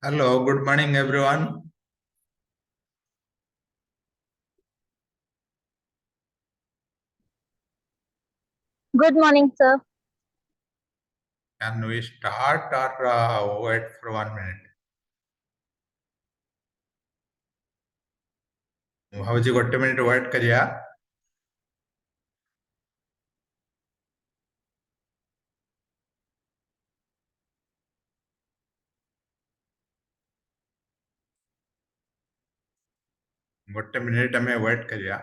Hello, good morning, everyone. Good morning, sir. Can we start or wait for 1 minute? भावजी गोटे minute wait करिया गोटे minute में wait करिया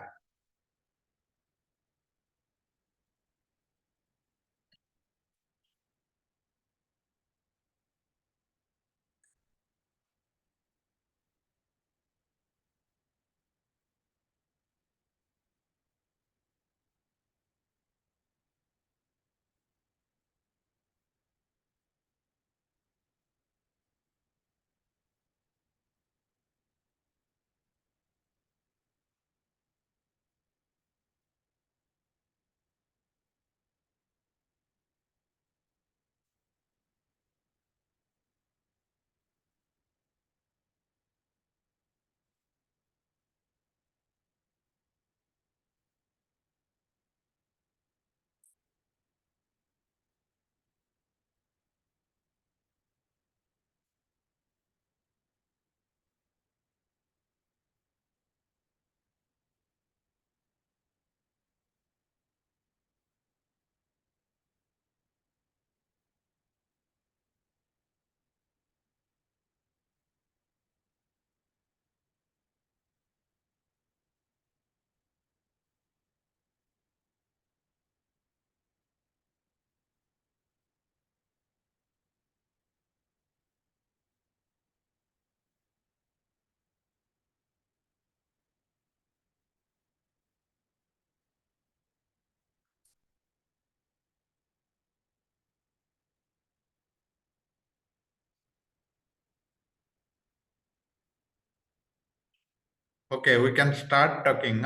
Okay, we can start talking.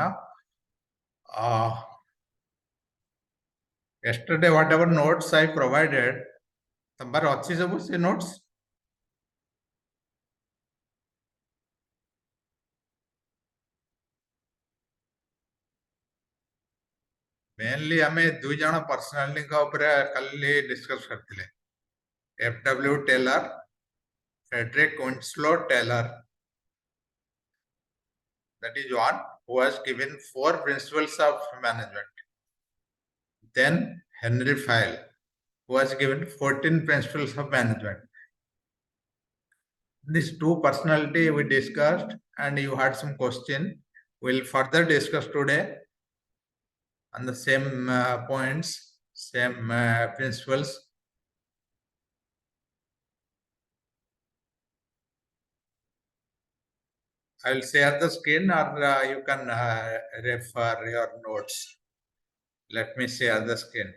Yesterday, whatever notes I provided, तंबार अच्छी सब से notes. Mainly हमें दो जन पर्सनालिटी का ऊपर कल डिस्कस करते हैं. F.W. Taylor, Frederick Winslow Taylor. That is one who has given 4 principles of management. Then Henry Fayol, who has given 14 principles of management. These two personality we discussed and you had some question. We'll further discuss today on the same points, same principles. I will share the screen or you can refer your notes. Let me share the screen.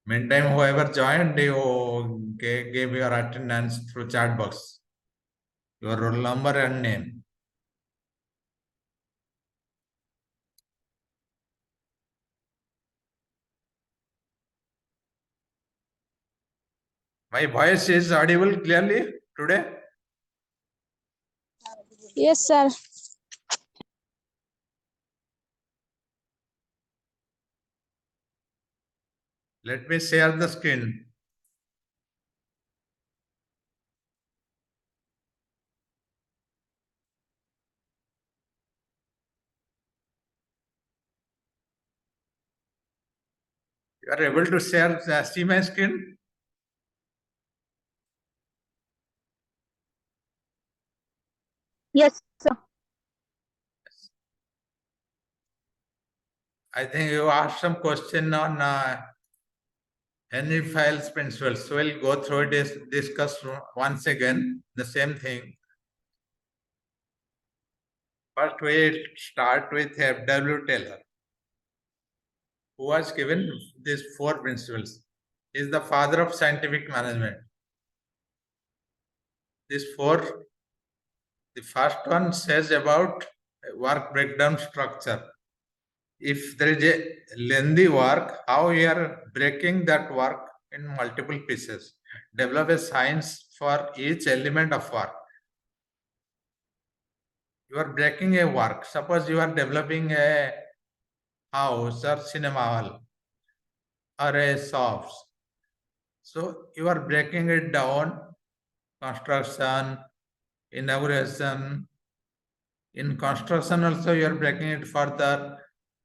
Meantime, whoever joined, you gave your attendance through chat box, your roll number and name. My voice is audible clearly today? Yes, sir. Let me share the screen. You are able to share, see my screen? Yes, sir. I think you asked some question on Henry Fayol's principles. So we'll go through it, discuss once again the same thing. First, we'll start with F.W. Taylor, who was given these 4 principles. He is the father of scientific management. These 4, the first one says about work breakdown structure. If there is a lengthy work, how you are breaking that work in multiple pieces. Develop a science for each element of work. You are breaking a work. Suppose you are developing a house or cinema hall or a shops. So you are breaking it down, construction, inauguration. In construction also you are breaking it further,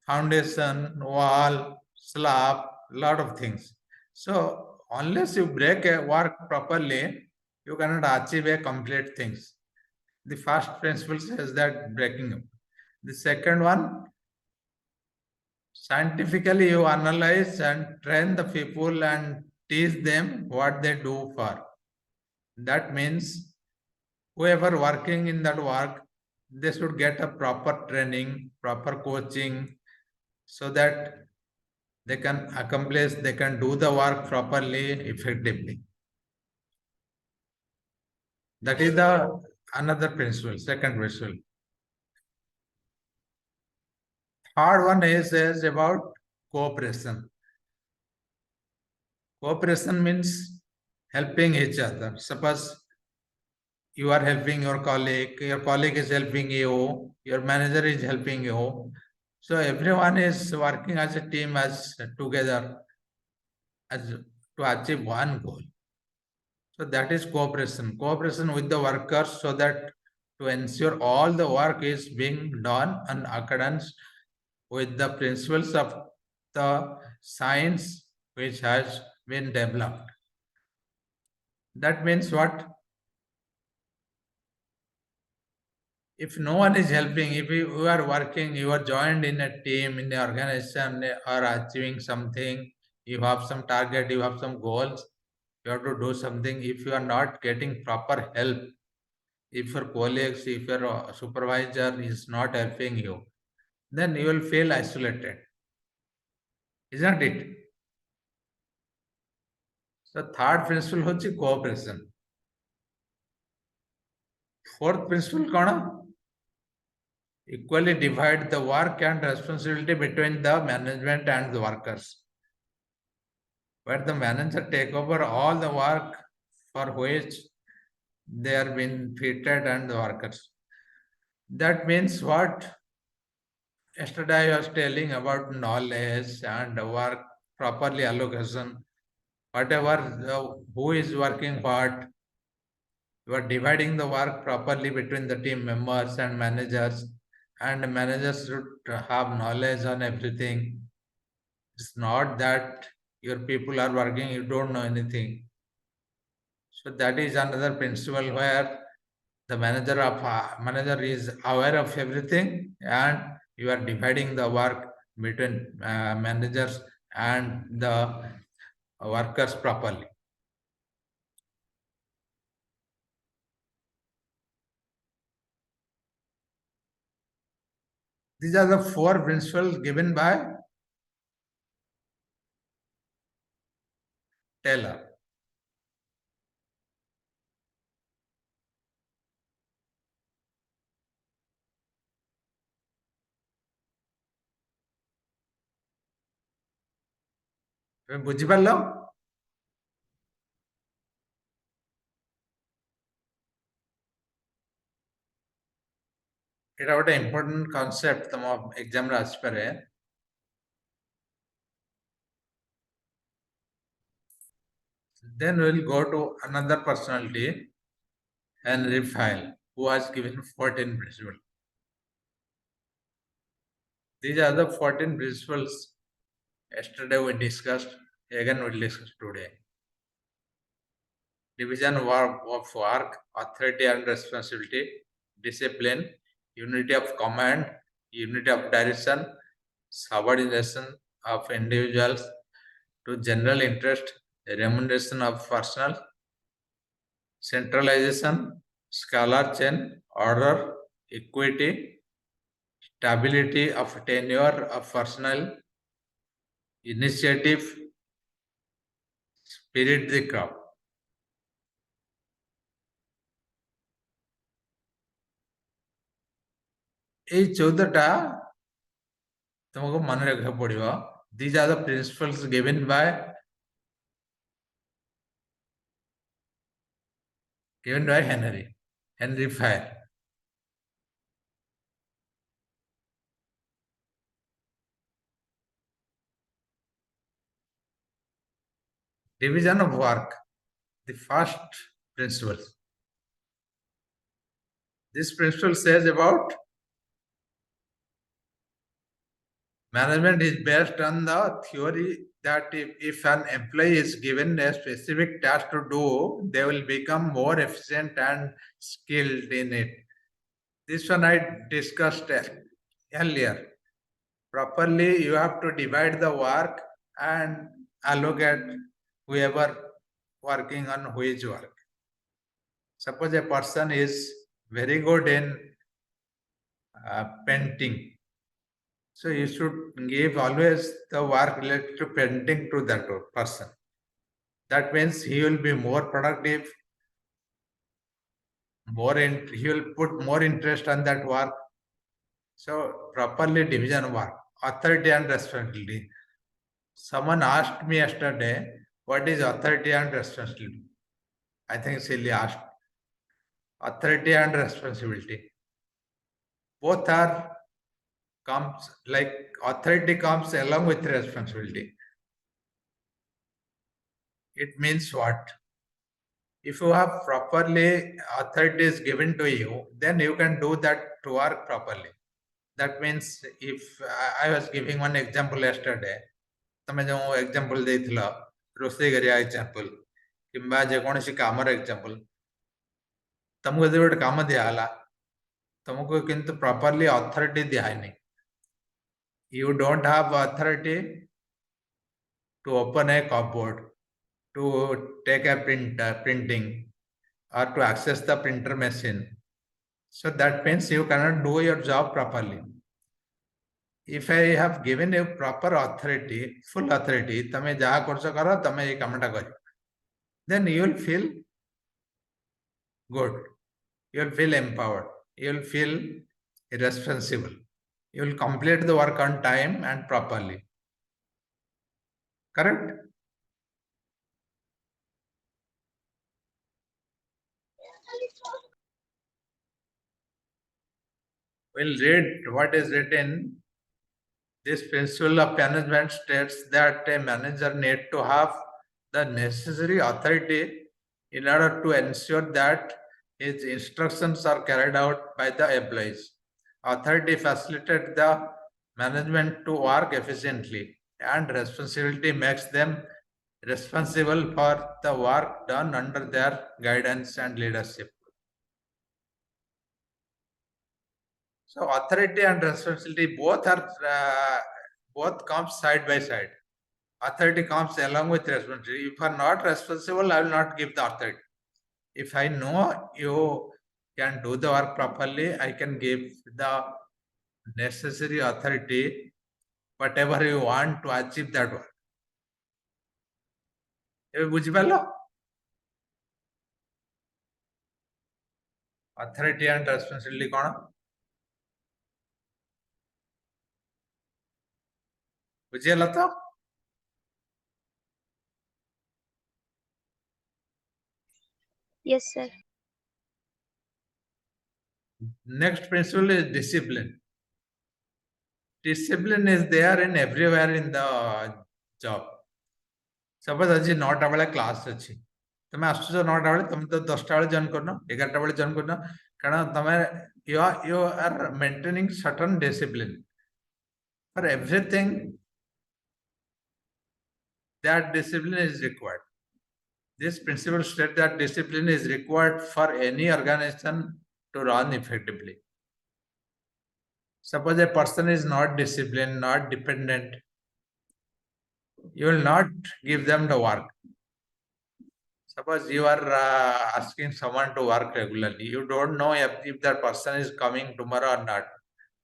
foundation, wall, slab, lot of things. So unless you break a work properly, you cannot achieve a complete things. The first principle says that breaking up. The second one, scientifically you analyze and train the people and teach them what they do for. That means whoever working in that work, they should get a proper training, proper coaching, so that they can accomplish, they can do the work properly, effectively. That is the another principle, second principle. Third one is about cooperation. Cooperation means helping each other. Suppose you are helping your colleague is helping you, your manager is helping you. So everyone is working as a team, as together, as to achieve one goal. So that is cooperation. Cooperation with the workers so that to ensure all the work is being done in accordance with the principles of the science which has been developed. That means what? If no one is helping, if you are working, you are joined in a team, in an organization, or achieving something, you have some target, you have some goals, you have to do something. If you are not getting proper help, if your colleagues, if your supervisor is not helping you, then you will feel isolated, isn't it? So third principle হচ্ছে cooperation. Fourth principle कौन? Equally divide the work and responsibility between the management and the workers. Where the manager take over all the work for which they are being treated and the workers. That means what? Yesterday I was telling about knowledge and work properly allocation. Whatever who is working what, you are dividing the work properly between the team members and managers should have knowledge on everything. It's not that your people are working, you don't know anything. So that is another principle where the manager is aware of everything, and you are dividing the work between managers and the workers properly. These are the four principles given by Taylor. বুঝিপারল? এটা একটা important concept তম এক্সামরে আসিপারে. Then we'll go to another personality, Henry Fayol, who has given 14 principles. These are the 14 principles yesterday we discussed, again we'll discuss today. Division of work, authority and responsibility, discipline, unity of command, unity of direction, subordination of individuals to general interest, remuneration of personnel, centralization, scalar chain, order, equity, stability of tenure of personnel, initiative, spirit the crowd. এই 14টা তোমাকে মনে রাখা পড়িব। These are the principles given by Henry Fayol. Division of work, the first principle. This principle says about management is based on the theory that if an employee is given a specific task to do, they will become more efficient and skilled in it. This one I discussed earlier. Properly, you have to divide the work and allocate whoever working on which work. Suppose a person is very good in painting. So you should give always the work related to painting to that person. That means he will be more productive, he will put more interest on that work. So properly division work, authority and responsibility. Someone asked me yesterday, what is authority and responsibility? I think Silly asked. Authority and responsibility. Both are comes like authority comes along with responsibility. It means what? If you have properly authority is given to you, then you can do that to work properly. That means if I was giving one example yesterday, ତମେ ଯେଉଁ example ଦେଇଥିଲ ରୋଷେଇ କରିବା example କିମ୍ବା ଯେକୌଣସି କାମର example, ତମକୁ ଯଦି ଗୋଟେ କାମ ଦିଆହେଲା, ତମକୁ କିନ୍ତୁ ପ୍ରପରଲି ଅଥରିଟି ଦିଆହେଇନି. You don't have authority to open a cupboard, to take a printing, or to access the printer machine. So that means you cannot do your job properly. If I have given you proper authority, full authority, तमे जहाँ करछ करो, तमे ये कामटा करो, then you will feel good, you will feel empowered, you will feel responsible, you will complete the work on time and properly. Correct? We'll read what is written. This principle of management states that a manager needs to have the necessary authority in order to ensure that his instructions are carried out by the employees. Authority facilitates the management to work efficiently, and responsibility makes them responsible for the work done under their guidance and leadership. So authority and responsibility both comes side by side. Authority comes along with responsibility. If you are not responsible, I will not give the authority. If I know you can do the work properly, I can give the necessary authority, whatever you want to achieve that work. ଏବେ ବୁଝିପାରିଲ? Authority and responsibility କ'ଣ? ବୁଝିଗଲ ତ? Yes, sir. Next principle is discipline. Discipline is there in everywhere in the job. Suppose आज 9टा बेले class अछि, तमे आसुछ 9टा बेले, तमे तो 10टा बेले जॉइन करनो, 11टा बेले जॉइन करनो, कारण तमे you are maintaining certain discipline for everything. That discipline is required. This principle states that discipline is required for any organization to run effectively. Suppose a person is not disciplined, not dependent, you will not give them the work. Suppose you are asking someone to work regularly, you don't know if that person is coming tomorrow or not.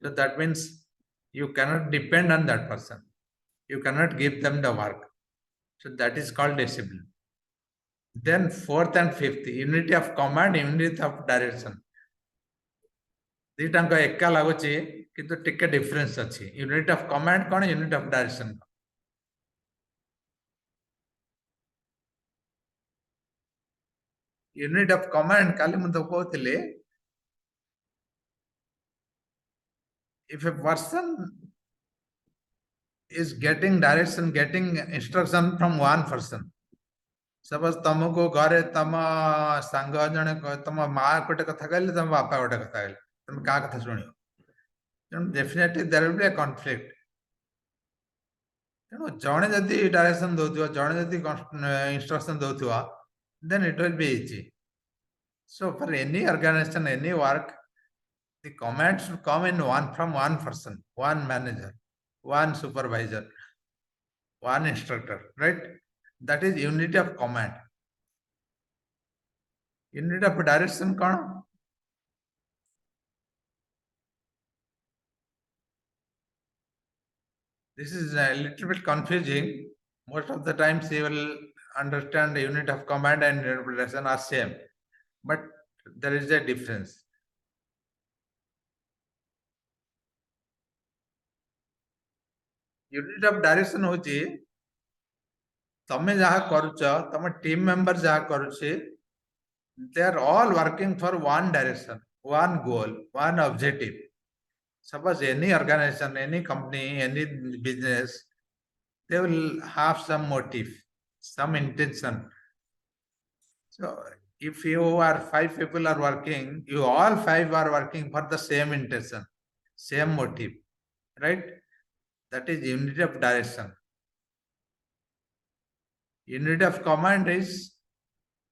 So that means you cannot depend on that person. You cannot give them the work. So that is called discipline. Then fourth and fifth, unity of command, unity of direction. दीटांक एका लगुच किंतु टिके difference अच्छी unit of command कौन unit of direction unit of command काली मुझे कहते if a person is getting direction getting instruction from one person suppose तुमको घरे तुम सांग जड़े तुम माँ गोटे कथा कहले तुम बापा गोटे कथा कहले तुम क्या कथा शुण तेणु definitely there will be a conflict तेणु जड़े जदि डायरेक्शन दौर जड़े जदि इंस्ट्रक्शन दौर then it will be easy so for any organisation any work the command should come in from one person, one manager, one supervisor, one instructor, right? That is unity of command. Unit of direction कौन? This is a little bit confusing. Most of the times you will understand the unit of command and unit of direction are same, but there is a difference. Unit of direction होची तमे जहाँ करुच तम team member जहाँ करुचे they are all working for one direction, one goal, one objective. Suppose any organization, any company, any business, they will have some motive, some intention. So if you are 5 people are working, you all 5 are working for the same intention, same motive, right? That is unity of direction. Unity of command is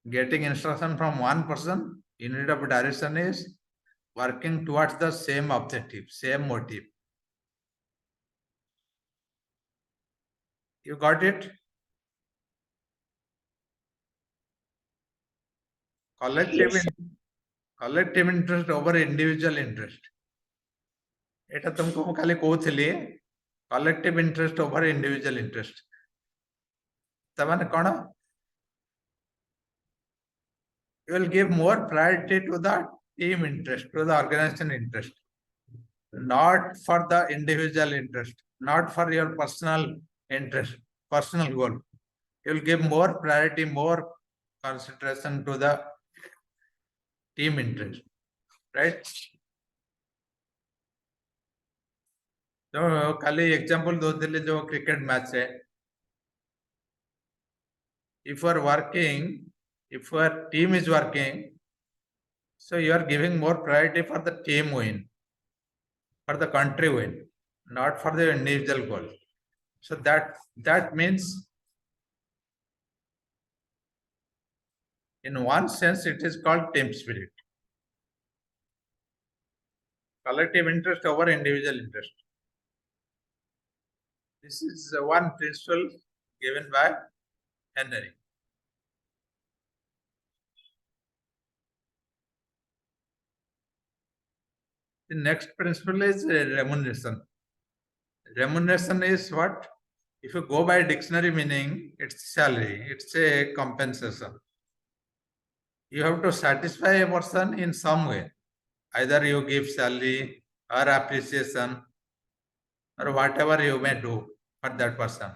getting instruction from one person. Unit of direction is working towards the same objective, same motive. You got it? Collective, Yes, collective interest over individual interest. एटा तुमको मु खाली कहूली collective interest over individual interest. तमाने कौन? You will give more priority to the team interest, to the organization interest, not for the individual interest, not for your personal interest, personal goal. You will give more priority, more consideration to the team interest, right? तो खाली example दो दिले जो cricket match है if you are working, if your team is working, so you are giving more priority for the team win, for the country win, not for the individual goal. So that means in one sense it is called team spirit. Collective interest over individual interest. This is one principle given by Henry. The next principle is remuneration. Remuneration is what? If you go by dictionary meaning, it's salary, it's a compensation. You have to satisfy a person in some way. Either you give salary or appreciation or whatever you may do for that person.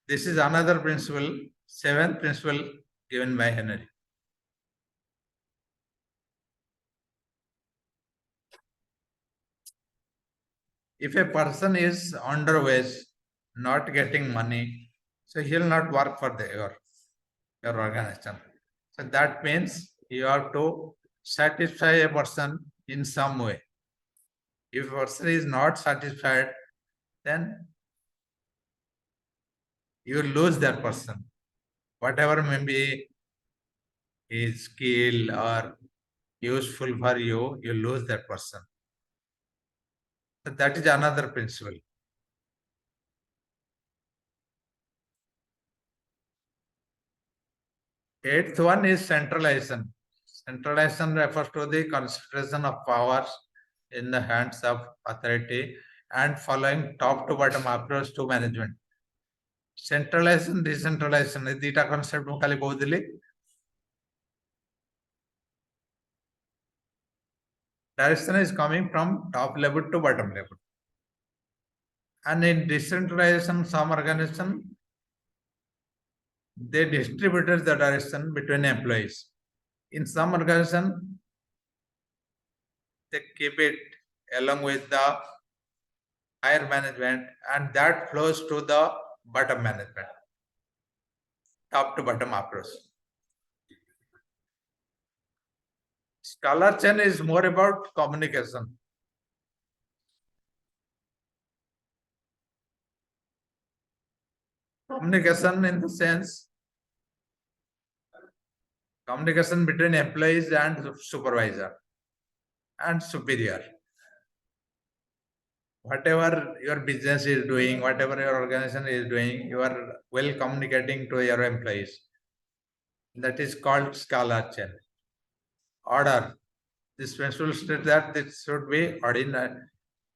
This is another principle, seventh principle given by Henry. If a person is underwage, not getting money, so he will not work for your organization. So that means you have to satisfy a person in some way. If a person is not satisfied, then you will lose that person. Whatever may be his skill or useful for you, you lose that person. So that is another principle. Eighth one is centralization. Centralization refers to the concentration of powers in the hands of authority and following top to bottom approach to management. Centralization, decentralization, this is the concept I कहूली. direction is coming from top level to bottom level. And in decentralization, some organization, they distributed the direction between employees. In some organization, they keep it along with the higher management, and that flows to the bottom management, top to bottom approach. Scholar chain is more about communication. Communication in the sense, communication between employees and supervisor and superior. Whatever your business is doing, whatever your organization is doing, you are well communicating to your employees. That is called scholar chain. Order. This principle states that this should be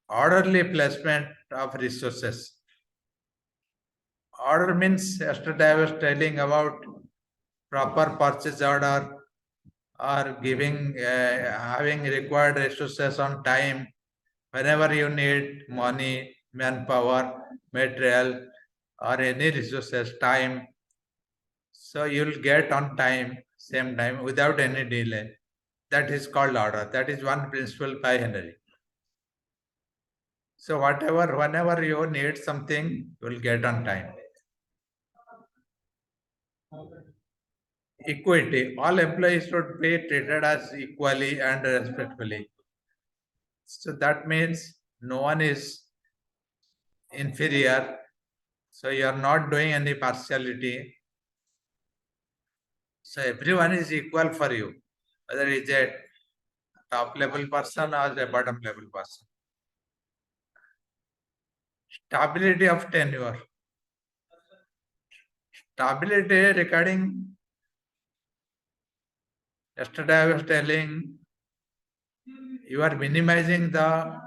orderly placement of resources. Order means yesterday I was telling about proper purchase order or giving having required resources on time. Whenever you need money, manpower, material, or any resources, time, so you'll get on time, same time, without any delay. That is called order. That is one principle by Henry. So whenever you need something, you will get on time. Equity. All employees should be treated as equally and respectfully. So that means no one is inferior. So you are not doing any partiality. So everyone is equal for you, whether it's a top level person or a bottom level person. Stability of tenure. Stability regarding, yesterday I was telling, you are minimizing the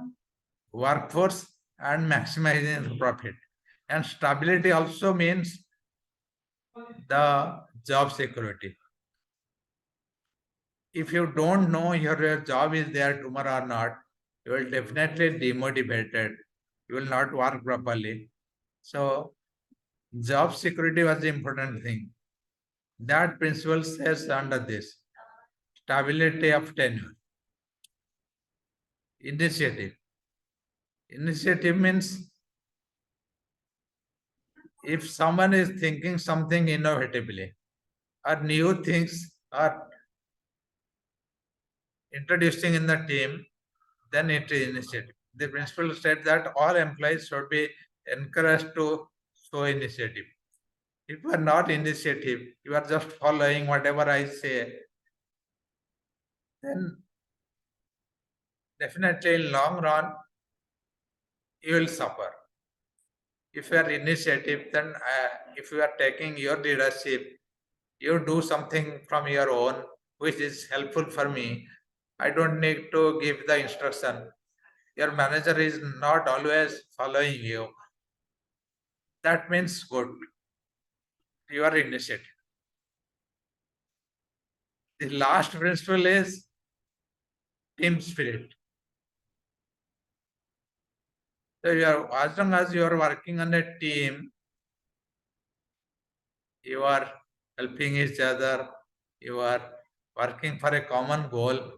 workforce and maximizing the profit. And stability also means the job security. If you don't know your job is there tomorrow or not, you will definitely demotivated. You will not work properly. So job security was the important thing. That principle says under this stability of tenure. Initiative. Initiative means if someone is thinking something innovatively or new things are introducing in the team, then it is initiative. The principle said that all employees should be encouraged to show initiative. If you are not initiative, you are just following whatever I say, then definitely in long run, you will suffer. If you are initiative, then if you are taking your leadership, you do something from your own, which is helpful for me. I don't need to give the instruction. Your manager is not always following you. That means good. You are initiative. The last principle is team spirit. So as long as you are working on a team, you are helping each other, you are working for a common goal.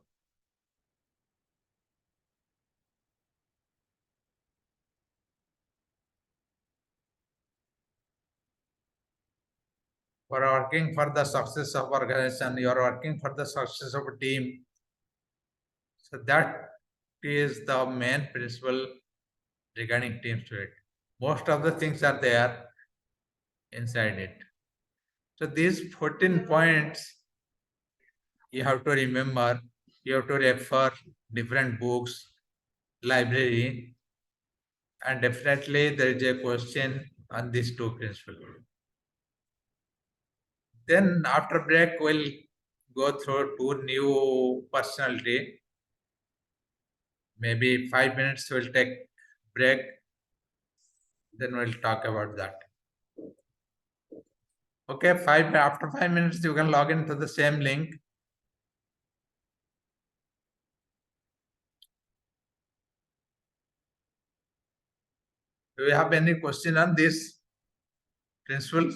You are working for the success of organization, you are working for the success of a team. So that is the main principle regarding team spirit. Most of the things are there inside it. So these 14 points you have to remember, you have to refer different books, library, and definitely there is a question on these two principles. Then after break, we'll go through two new personality. Maybe 5 minutes we'll take break. Then we'll talk about that. Okay, after 5 minutes you can log into the same link. Do you have any question on this principle?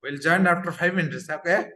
We'll join after 5 minutes, okay?